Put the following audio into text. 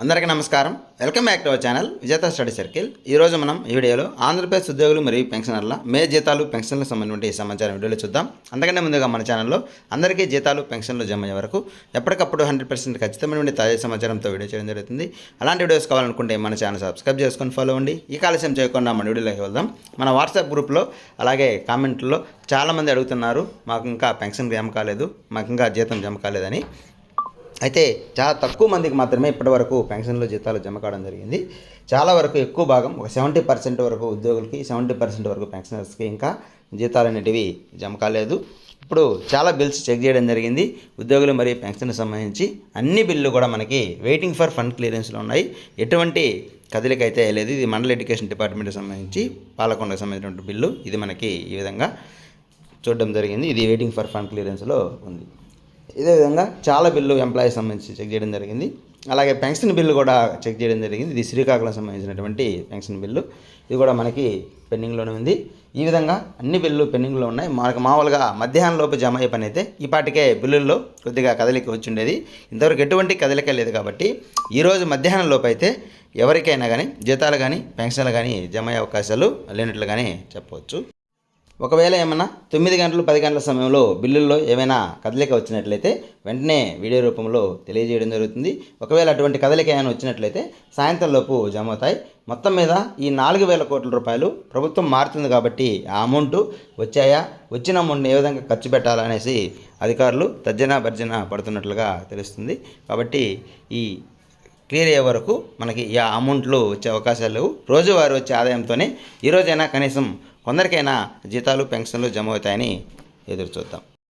అందరికీ నమస్కారం. Welcome back to our channel విజేత స్టడీ సర్కిల్. ఈరోజు మనం ఈ వీడియోలో ఆంధ్రప్రదేశ్ ఉద్యోగులు మరియు పెన్షనర్ల మే జీతాలు పెన్షన్లకు సంబంధించిన సమాచారం వీడియోలో చూద్దాం. అంతకంటే ముందుగా మన ఛానల్లో అందరికీ జీతాలు పెన్షన్లు జమ అయ్యే వరకు ఎప్పటికప్పుడు 100% ఖచ్చితమైన తాజా సమాచారంతో వీడియో చేయడం జరుగుతుంది. అలాంటి వీడియోస్ కావాలనుకుంటే మన ఛానల్ సబ్స్క్రైబ్ చేసుకొని ఫాలో అవ్వండి. ఈ ఆలస్యం చేయకుండా మన వీడియోలోకి వెళ్దాం. మన వాట్సాప్ గ్రూప్లో అలాగే కామెంట్లో చాలామంది అడుగుతున్నారు, మాకు ఇంకా పెన్షన్ జమ కాలేదు, మాకు ఇంకా జీతం జమ కాలేదని. అయితే చాలా తక్కువ మందికి మాత్రమే ఇప్పటివరకు పెన్షన్లు జీతాలు జమ కావడం జరిగింది. చాలా వరకు ఎక్కువ భాగం ఒక 70% వరకు ఉద్యోగులకి, 70% వరకు పెన్షనర్స్కి ఇంకా జీతాలు అనేటివి జమ కాలేదు. ఇప్పుడు చాలా బిల్స్ చెక్ చేయడం జరిగింది. ఉద్యోగులు మరియు పెన్షన్కి సంబంధించి అన్ని బిల్లు కూడా మనకి వెయిటింగ్ ఫర్ ఫండ్ క్లియరెన్స్లో ఉన్నాయి. ఎటువంటి కదలిక అయితే లేదు. ఇది మండల ఎడ్యుకేషన్ డిపార్ట్మెంట్కి సంబంధించి పాలకొండకు సంబంధించిన బిల్లు. ఇది మనకి ఈ విధంగా చూడడం జరిగింది. ఇది వెయిటింగ్ ఫర్ ఫండ్ క్లియరెన్స్లో ఉంది. ఇదే విధంగా చాలా బిల్లు ఎంప్లాయీస్ సంబంధించి చెక్ చేయడం జరిగింది. అలాగే పెన్షన్ బిల్లు కూడా చెక్ చేయడం జరిగింది. ఇది శ్రీకాకుళం సంబంధించినటువంటి పెన్షన్ బిల్లు. ఇది కూడా మనకి పెండింగ్లోనే ఉంది. ఈ విధంగా అన్ని బిల్లు పెండింగ్లో ఉన్నాయి. మనకు మామూలుగా మధ్యాహ్నం లోపు జమ అయ్యే పని అయితే ఈ పాటికే బిల్లుల్లో కొద్దిగా కదలిక వచ్చి ఉండేది. ఇంతవరకు ఎటువంటి కదలిక లేదు కాబట్టి ఈరోజు మధ్యాహ్నం లోపు అయితే ఎవరికైనా కానీ జీతాలు కానీ పెన్షన్లు కానీ జమ అయ్యే అవకాశాలు లేనట్లుగానే చెప్పవచ్చు. ఒకవేళ ఏమైనా 9 గంటలు 10 గంటల సమయంలో బిల్లుల్లో ఏమైనా కదలిక వచ్చినట్లయితే వెంటనే వీడియో రూపంలో తెలియజేయడం జరుగుతుంది. ఒకవేళ అటువంటి కదలిక ఏమైనా వచ్చినట్లయితే సాయంత్రం లోపు జమ అవుతాయి. మొత్తం మీద ఈ 4,000 కోట్ల రూపాయలు ప్రభుత్వం మారుతుంది కాబట్టి ఆ అమౌంట్ వచ్చాయా, వచ్చిన అమౌంట్ని ఏ విధంగా ఖర్చు పెట్టాలనేసి అధికారులు తర్జన భర్జన పడుతున్నట్లుగా తెలుస్తుంది. కాబట్టి ఈ క్లియర్ అయ్యే వరకు మనకి ఈ అమౌంట్లు వచ్చే అవకాశాలు లేవు. రోజువారీ వచ్చే ఆదాయంతోనే ఈరోజైనా కనీసం కొందరికైనా జీతాలు పెన్షన్లు జమ అవుతాయని ఎదురు చూద్దాం.